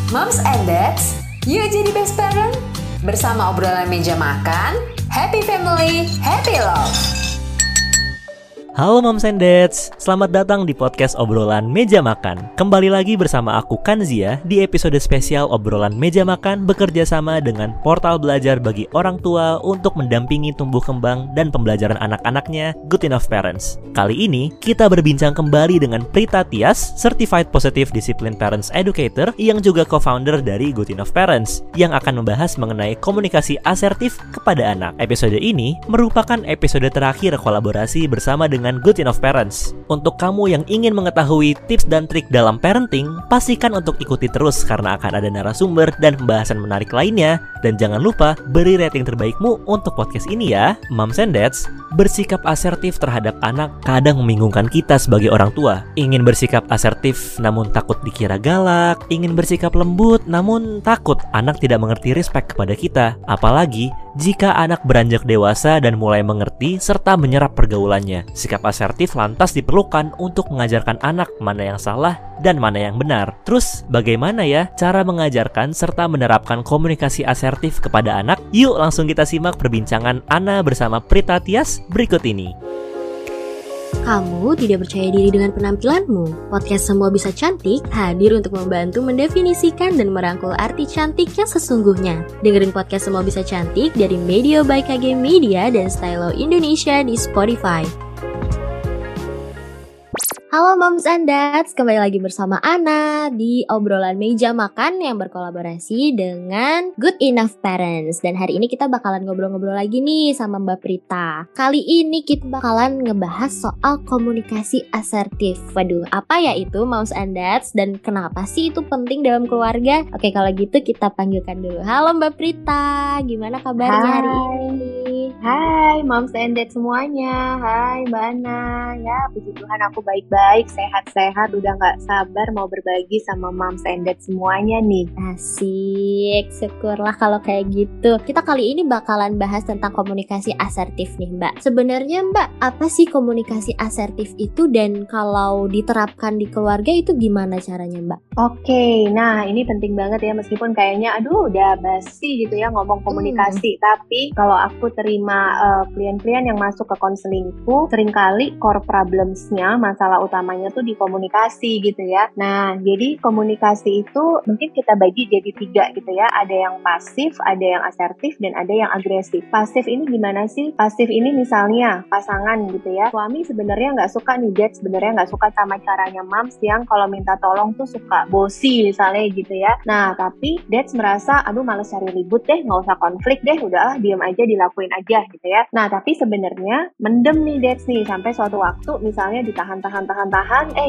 Moms and Dads, yuk jadi best parent. Bersama obrolan meja makan, happy family, happy love. Halo Moms and Dads, selamat datang di podcast obrolan meja makan. Kembali lagi bersama aku Kanzia di episode spesial obrolan meja makan bekerja sama dengan portal belajar bagi orang tua untuk mendampingi tumbuh kembang dan pembelajaran anak-anaknya, Good Enough Parents. Kali ini kita berbincang kembali dengan Prita Tias, Certified Positive Discipline Parents Educator yang juga co-founder dari Good Enough Parents yang akan membahas mengenai komunikasi asertif kepada anak. Episode ini merupakan episode terakhir kolaborasi bersama dengan Good Enough Parents. Untuk kamu yang ingin mengetahui tips dan trik dalam parenting, pastikan untuk ikuti terus karena akan ada narasumber dan pembahasan menarik lainnya. Dan jangan lupa beri rating terbaikmu untuk podcast ini ya. Moms and Dads, bersikap asertif terhadap anak kadang membingungkan kita sebagai orang tua. Ingin bersikap asertif namun takut dikira galak, ingin bersikap lembut namun takut anak tidak mengerti respect kepada kita. Apalagi jika anak beranjak dewasa dan mulai mengerti serta menyerap pergaulannya. Sikap asertif lantas diperlukan untuk mengajarkan anak mana yang salah dan mana yang benar. Terus bagaimana ya cara mengajarkan serta menerapkan komunikasi asertif kepada anak? Yuk langsung kita simak perbincangan Ana bersama Prita Tias berikut ini. Kamu tidak percaya diri dengan penampilanmu? Podcast Semua Bisa Cantik hadir untuk membantu mendefinisikan dan merangkul arti cantik yang sesungguhnya. Dengerin podcast Semua Bisa Cantik dari Media by KG Media dan Stylo Indonesia di Spotify. Halo Moms and Dads, kembali lagi bersama Ana di obrolan meja makan yang berkolaborasi dengan Good Enough Parents. Dan hari ini kita bakalan ngobrol-ngobrol lagi nih sama Mbak Prita. Kali ini kita bakalan ngebahas soal komunikasi asertif. Waduh, apa ya itu Moms and Dads dan kenapa sih itu penting dalam keluarga? Oke, kalau gitu kita panggilkan dulu. Halo Mbak Prita, gimana kabarnya hari ini? Hai Moms and Dads semuanya. Hai Mbak Ana. Ya, puji Tuhan aku baik-baik, sehat-sehat. Udah gak sabar mau berbagi sama Moms and Dads semuanya nih. Asik, syukurlah kalau kayak gitu. Kita kali ini bakalan bahas tentang komunikasi asertif nih Mbak. Sebenarnya Mbak, apa sih komunikasi asertif itu dan kalau diterapkan di keluarga itu gimana caranya Mbak? Oke, nah ini penting banget ya, meskipun kayaknya aduh udah basi gitu ya ngomong komunikasi. Tapi kalau aku terima klien-klien yang masuk ke konselingku, seringkali core problems-nya, masalah utamanya tuh di komunikasi gitu ya. Nah, jadi komunikasi itu mungkin kita bagi jadi 3 gitu ya. Ada yang pasif, ada yang asertif, dan ada yang agresif. Pasif ini gimana sih? Pasif ini misalnya pasangan gitu ya. Suami sebenarnya nggak suka nih, Dad sebenarnya nggak suka sama caranya Moms yang kalau minta tolong tuh suka bosi misalnya gitu ya. Nah, tapi Dad merasa, aduh males cari ribut deh, nggak usah konflik deh, udah diem aja, dilakuin aja gitu ya. Nah, tapi sebenarnya mendem nih Dad nih, sampai suatu waktu misalnya ditahan-tahan,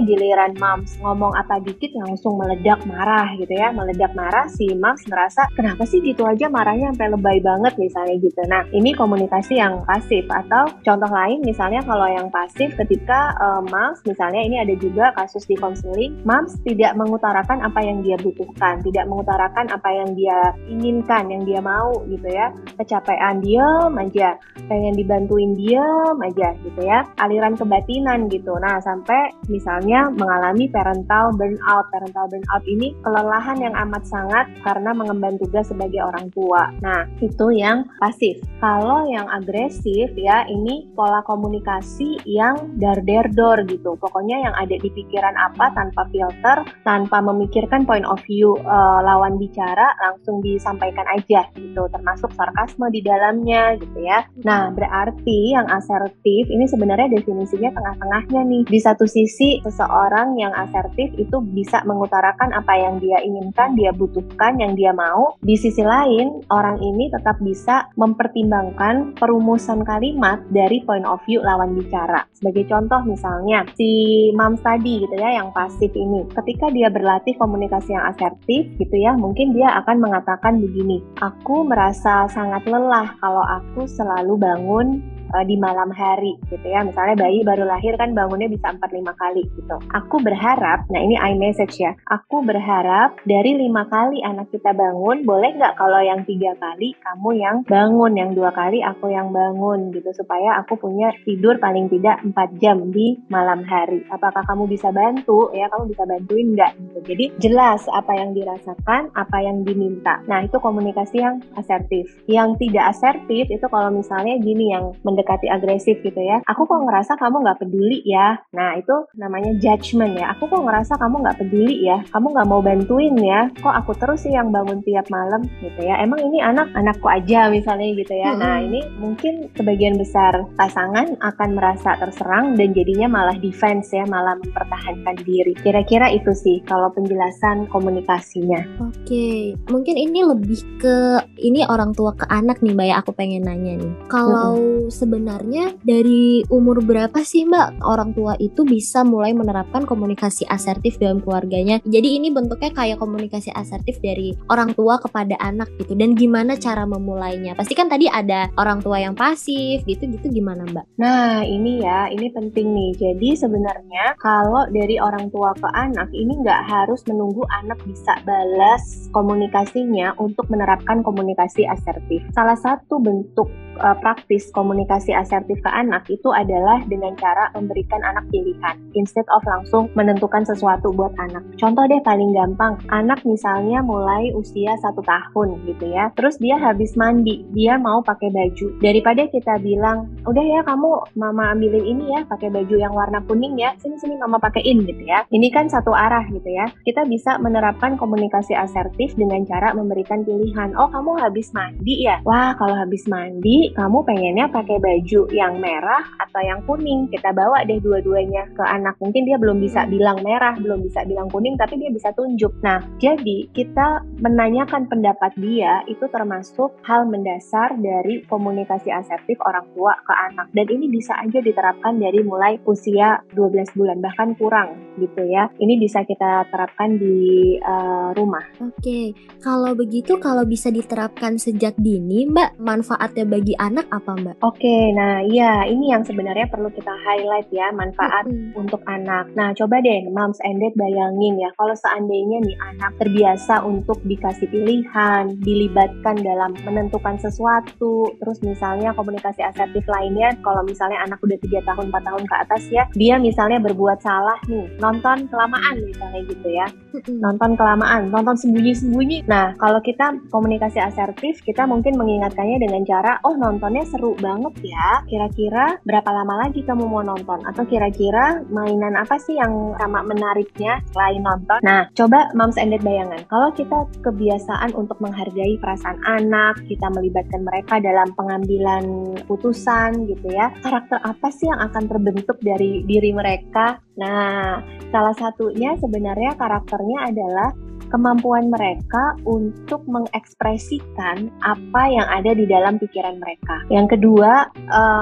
giliran Moms ngomong apa dikit langsung meledak marah gitu ya. Meledak marah, si Moms merasa kenapa sih gitu aja marahnya sampai lebay banget misalnya gitu. Nah, ini komunikasi yang pasif. Atau contoh lain misalnya kalau yang pasif ketika Moms, misalnya ini ada juga kasus di konseling, Moms tidak mengutarakan apa yang dia butuhkan, tidak mengutarakan apa yang dia inginkan, yang dia mau gitu ya. Kecapean diem aja, pengen dibantuin diem aja gitu ya. Aliran kebatinan gitu. Nah, sampai misalnya mengalami parental burnout. Parental burnout ini kelelahan yang amat sangat karena mengemban tugas sebagai orang tua. Nah, itu yang pasif. Kalau yang agresif ya, ini pola komunikasi yang dar-der-dor gitu. Pokoknya yang ada di pikiran apa tanpa filter, tanpa memikirkan point of view lawan bicara, langsung disampaikan aja gitu. Termasuk sarkasme di dalamnya gitu ya. Nah, berarti yang asertif ini sebenarnya definisinya tengah-tengahnya nih. Di satu sisi seseorang yang asertif itu bisa mengutarakan apa yang dia inginkan, dia butuhkan, yang dia mau. Di sisi lain, orang ini tetap bisa mempertimbangkan perumusan kalimat dari point of view lawan bicara. Sebagai contoh misalnya, si Moms tadi gitu ya, yang pasif ini. Ketika dia berlatih komunikasi yang asertif gitu ya, mungkin dia akan mengatakan begini, aku merasa sangat lelah kalau aku selalu bangun di malam hari gitu ya. Misalnya bayi baru lahir kan bangunnya bisa 4-5 kali gitu. Aku berharap, nah ini iMessage ya, aku berharap dari 5 kali anak kita bangun, boleh nggak kalau yang 3 kali kamu yang bangun, yang 2 kali aku yang bangun gitu, supaya aku punya tidur paling tidak 4 jam di malam hari. Apakah kamu bisa bantu ya, kamu bisa bantuin nggak gitu. Jadi jelas apa yang dirasakan, apa yang diminta. Nah itu komunikasi yang asertif. Yang tidak asertif itu kalau misalnya gini, yang mendekati agresif gitu ya, aku kok ngerasa kamu nggak peduli ya. Nah itu namanya judgment ya. Aku kok ngerasa kamu nggak peduli ya, kamu nggak mau bantuin ya, kok aku terus sih yang bangun tiap malam gitu ya. Emang ini anakku aja misalnya gitu ya. Nah ini mungkin sebagian besar pasangan akan merasa terserang dan jadinya malah defense ya, malah mempertahankan diri. Kira-kira itu sih kalau penjelasan komunikasinya. Oke, mungkin ini lebih ke ini orang tua ke anak nih Mbak ya, aku pengen nanya nih. Kalau sebenarnya dari umur berapa sih Mbak orang tua itu bisa mulai menerapkan komunikasi asertif dalam keluarganya? Jadi ini bentuknya kayak komunikasi asertif dari orang tua kepada anak gitu, dan gimana cara memulainya? Pasti kan tadi ada orang tua yang pasif gitu-gitu, gimana Mbak? Nah ini ya, ini penting nih. Jadi sebenarnya kalau dari orang tua ke anak ini nggak harus menunggu anak bisa balas komunikasinya untuk menerapkan komunikasi asertif. Salah satu bentuk praktis komunikasi asertif ke anak itu adalah dengan cara memberikan anak pilihan instead of langsung menentukan sesuatu buat anak. Contoh deh paling gampang, anak misalnya mulai usia 1 tahun gitu ya, terus dia habis mandi, dia mau pakai baju. Daripada kita bilang, udah ya kamu mama ambilin ini ya, pakai baju yang warna kuning ya, sini mama pakein gitu ya. Ini kan satu arah gitu ya. Kita bisa menerapkan komunikasi asertif dengan cara memberikan pilihan. Oh kamu habis mandi ya? Wah kalau habis mandi kamu pengennya pakai baju yang merah atau yang kuning? Kita bawa deh dua-duanya ke anak. Mungkin dia belum bisa bilang merah, belum bisa bilang kuning, tapi dia bisa tunjuk. Nah jadi kita menanyakan pendapat dia itu termasuk hal mendasar dari komunikasi asertif orang tua ke anak. Dan ini bisa aja diterapkan dari mulai usia 12 bulan bahkan kurang gitu ya. Ini bisa kita terapkan di rumah. Oke, kalau begitu kalau bisa diterapkan sejak dini Mbak, manfaatnya bagi anak apa Mbak? Oke, nah iya ini yang sebenarnya perlu kita highlight ya, manfaat untuk anak. Nah coba deh moms and dad bayangin ya, kalau seandainya nih anak terbiasa untuk dikasih pilihan, dilibatkan dalam menentukan sesuatu, terus misalnya komunikasi asertif lainnya, kalau misalnya anak udah 3 tahun, 4 tahun ke atas ya, dia misalnya berbuat salah nih, nonton kelamaan misalnya gitu ya, nonton kelamaan, nonton sembunyi-sembunyi. Nah kalau kita komunikasi asertif, kita mungkin mengingatkannya dengan cara, oh nontonnya seru banget ya, kira-kira berapa lama lagi kamu mau nonton? Atau kira-kira mainan apa sih yang sama menariknya selain nonton? Nah, coba moms and dad bayangan, kalau kita kebiasaan untuk menghargai perasaan anak, kita melibatkan mereka dalam pengambilan putusan gitu ya, karakter apa sih yang akan terbentuk dari diri mereka? Nah, salah satunya sebenarnya karakternya adalah kemampuan mereka untuk mengekspresikan apa yang ada di dalam pikiran mereka. Yang kedua,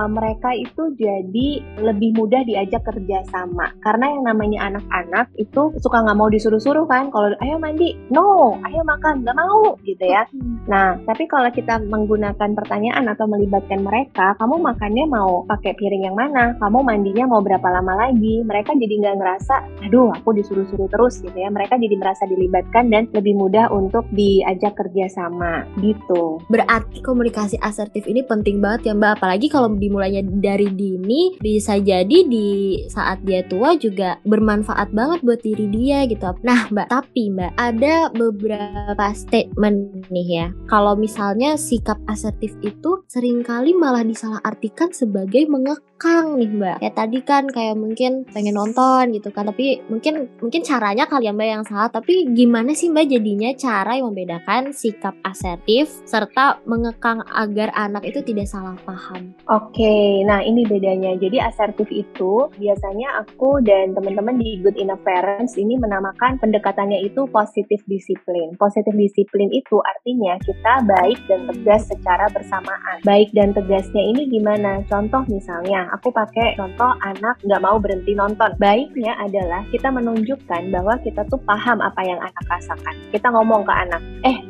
mereka itu jadi lebih mudah diajak kerja sama. Karena yang namanya anak-anak itu suka nggak mau disuruh-suruh kan. Kalau ayo mandi, no, ayo makan, nggak mau gitu ya. Nah, tapi kalau kita menggunakan pertanyaan atau melibatkan mereka, kamu makannya mau pakai piring yang mana? Kamu mandinya mau berapa lama lagi? Mereka jadi nggak ngerasa, aduh aku disuruh-suruh terus gitu ya. Mereka jadi merasa dilibatkan dan lebih mudah untuk diajak kerja sama gitu. Berarti komunikasi asertif ini penting banget ya Mbak, apalagi kalau dimulainya dari dini, bisa jadi di saat dia tua juga bermanfaat banget buat diri dia gitu. Nah Mbak, tapi Mbak, ada beberapa statement nih ya, kalau misalnya sikap asertif itu seringkali malah disalahartikan sebagai mengekang nih Mbak. Kayak tadi kan kayak mungkin pengen nonton gitu kan, tapi mungkin caranya kali ya Mbak yang salah, tapi gimana sih Mbak jadinya cara yang membedakan sikap asertif serta mengekang agar anak itu tidak salah paham? Oke, nah ini bedanya. Jadi asertif itu biasanya aku dan teman-teman di Good Enough Parents ini menamakan pendekatannya itu positif disiplin. Positif disiplin itu artinya kita baik dan tegas secara bersamaan. Baik dan tegasnya ini gimana? Contoh misalnya, Misalnya aku pakai contoh anak nggak mau berhenti nonton. Baiknya adalah kita menunjukkan bahwa kita tuh paham apa yang anak rasakan. Kita ngomong ke anak,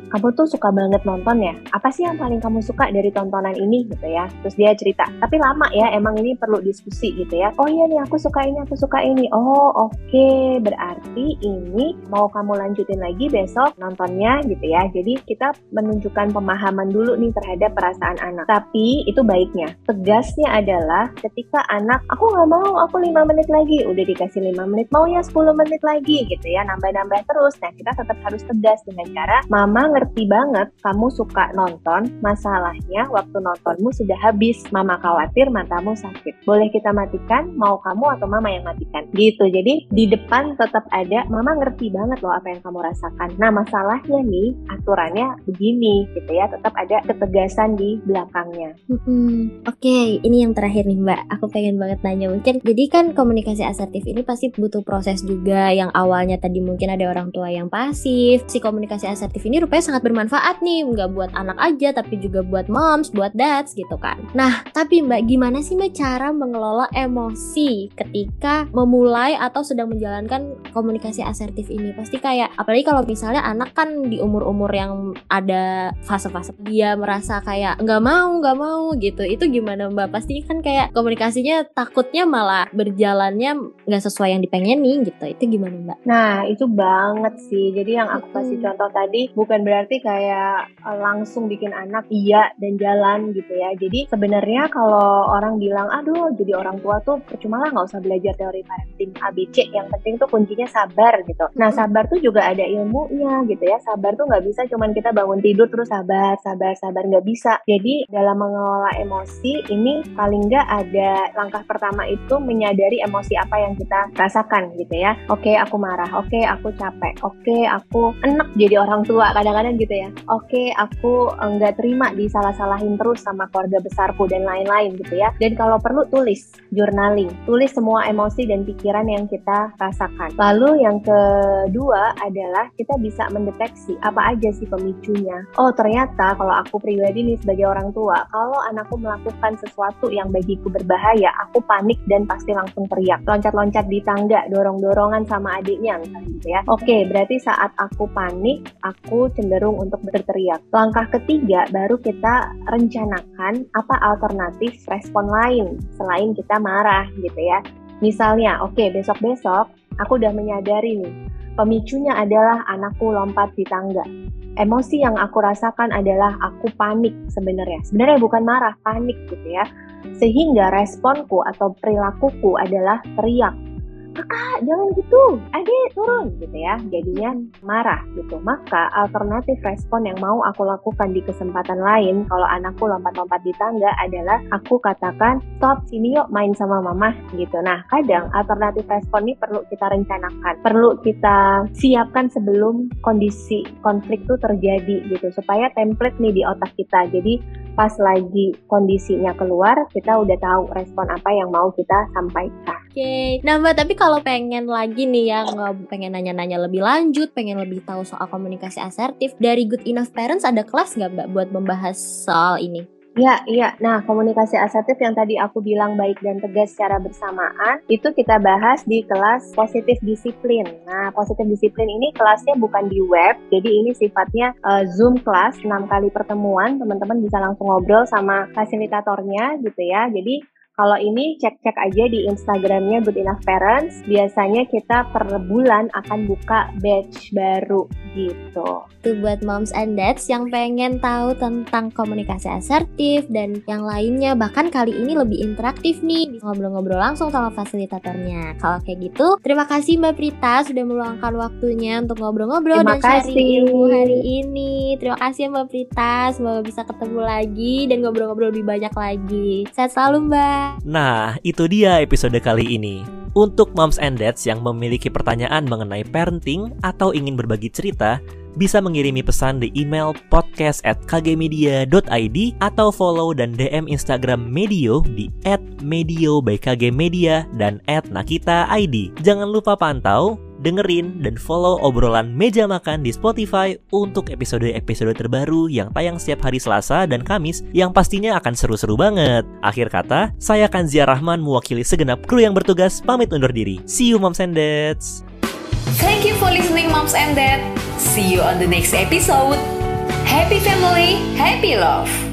kamu tuh suka banget nonton ya? Apa sih yang paling kamu suka dari tontonan ini gitu ya? Terus dia cerita, tapi lama ya, emang ini perlu diskusi gitu ya. Oh iya nih, aku suka ini, aku suka ini. Oh oke, berarti ini mau kamu lanjutin lagi besok nontonnya gitu ya. Jadi kita menunjukkan pemahaman dulu nih terhadap perasaan anak. Tapi itu baiknya, tegasnya adalah ketika anak, aku nggak mau, aku 5 menit lagi. Udah dikasih 5 menit, mau ya 10 menit lagi gitu ya, nambah-nambah terus. Nah kita tetap harus tegas dengan cara, mama ngerti banget kamu suka nonton, masalahnya waktu nontonmu sudah habis, mama khawatir matamu sakit. Boleh kita matikan, mau kamu atau mama yang matikan gitu. Jadi di depan tetap ada, mama ngerti banget loh apa yang kamu rasakan. Nah masalahnya nih, aturannya begini gitu ya, tetap ada ketegasan di belakangnya. Oke, ini yang terakhir nih Mbak, aku pengen banget nanya, mungkin jadi kan komunikasi asertif ini pasti butuh proses juga. Yang awalnya tadi mungkin ada orang tua yang pasif, si komunikasi asertif ini rupanya sangat bermanfaat nih, nggak buat anak aja tapi juga buat moms, buat dads gitu kan. Nah tapi Mbak, gimana sih Mbak cara mengelola emosi ketika memulai atau sedang menjalankan komunikasi asertif ini? Pasti kayak, apalagi kalau misalnya anak kan di umur-umur yang ada fase-fase dia merasa kayak nggak mau gitu, itu gimana Mbak? Pasti kan kayak komunikasinya takutnya malah berjalannya nggak sesuai yang dipengeni gitu, itu gimana Mbak? Nah itu banget sih, jadi yang aku kasih contoh tadi bukan berarti kayak langsung bikin anak iya dan jalan gitu ya. Jadi sebenarnya kalau orang bilang, aduh jadi orang tua tuh percuma lah, nggak usah belajar teori parenting ABC, yang penting tuh kuncinya sabar gitu. Nah sabar tuh juga ada ilmunya gitu ya. Sabar tuh nggak bisa cuman kita bangun tidur terus sabar, nggak bisa. Jadi dalam mengelola emosi ini paling nggak ada langkah pertama itu menyadari emosi apa yang kita rasakan gitu ya. Oke, aku marah, oke aku capek, oke aku enek jadi orang tua kadang-kadang gitu ya. Oke, aku nggak terima disalah-salahin terus sama keluarga besarku dan lain-lain gitu ya. Dan kalau perlu tulis, journaling, tulis semua emosi dan pikiran yang kita rasakan. Lalu yang kedua adalah kita bisa mendeteksi apa aja sih pemicunya. Oh ternyata kalau aku pribadi nih sebagai orang tua, kalau anakku melakukan sesuatu yang bagiku berbahaya, aku panik dan pasti langsung teriak, loncat-loncat di tangga, dorong-dorongan sama adiknya misalnya gitu ya. Oke, berarti saat aku panik, aku cenderung untuk berteriak. Langkah ketiga, baru kita rencanakan apa alternatif respon lain selain kita marah gitu ya. Misalnya, oke, besok-besok aku udah menyadari nih, pemicunya adalah anakku lompat di tangga. Emosi yang aku rasakan adalah aku panik sebenarnya. Sebenarnya bukan marah, panik gitu ya. Sehingga responku atau perilakuku adalah teriak. Kakak, jangan gitu, adik turun gitu ya, jadinya marah gitu. Maka alternatif respon yang mau aku lakukan di kesempatan lain kalau anakku lompat-lompat di tangga adalah aku katakan, stop, sini yuk main sama mama gitu. Nah kadang alternatif respon ini perlu kita rencanakan, perlu kita siapkan sebelum kondisi konflik itu terjadi gitu, supaya template nih di otak kita. Jadi pas lagi kondisinya keluar, kita udah tahu respon apa yang mau kita sampaikan. Oke, nah Mbak, tapi kalau pengen lagi nih ya, pengen nanya-nanya lebih lanjut, pengen lebih tahu soal komunikasi asertif, dari Good Enough Parents ada kelas nggak Mbak buat membahas soal ini? Iya. Nah, komunikasi asertif yang tadi aku bilang baik dan tegas secara bersamaan, itu kita bahas di kelas Positif Disiplin. Nah, Positif Disiplin ini kelasnya bukan di web, jadi ini sifatnya Zoom kelas, 6 kali pertemuan, teman-teman bisa langsung ngobrol sama fasilitatornya gitu ya. Jadi kalau ini cek-cek aja di Instagramnya Good Enough Parents. Biasanya kita per bulan akan buka batch baru gitu. Itu buat moms and dads yang pengen tahu tentang komunikasi asertif dan yang lainnya. Bahkan kali ini lebih interaktif nih, bisa ngobrol-ngobrol langsung sama fasilitatornya. Kalau kayak gitu, terima kasih Mbak Prita sudah meluangkan waktunya untuk ngobrol-ngobrol dan sharing ilmu hari ini. Terima kasih Mbak Prita, semoga bisa ketemu lagi dan ngobrol-ngobrol lebih banyak lagi. Sehat selalu Mbak. Nah, itu dia episode kali ini. Untuk moms and dads yang memiliki pertanyaan mengenai parenting atau ingin berbagi cerita, bisa mengirimi pesan di email podcast@kgmedia.id atau follow dan DM Instagram Medio di @medio by KG Media dan @nakita.id. Jangan lupa pantau dengerin dan follow obrolan Meja Makan di Spotify untuk episode-episode terbaru yang tayang setiap hari Selasa dan Kamis yang pastinya akan seru-seru banget. Akhir kata, saya Kanzia Rahman mewakili segenap kru yang bertugas pamit undur diri. See you Moms and Dads. Thank you for listening, Moms and Dad. See you on the next episode. Happy family, happy love.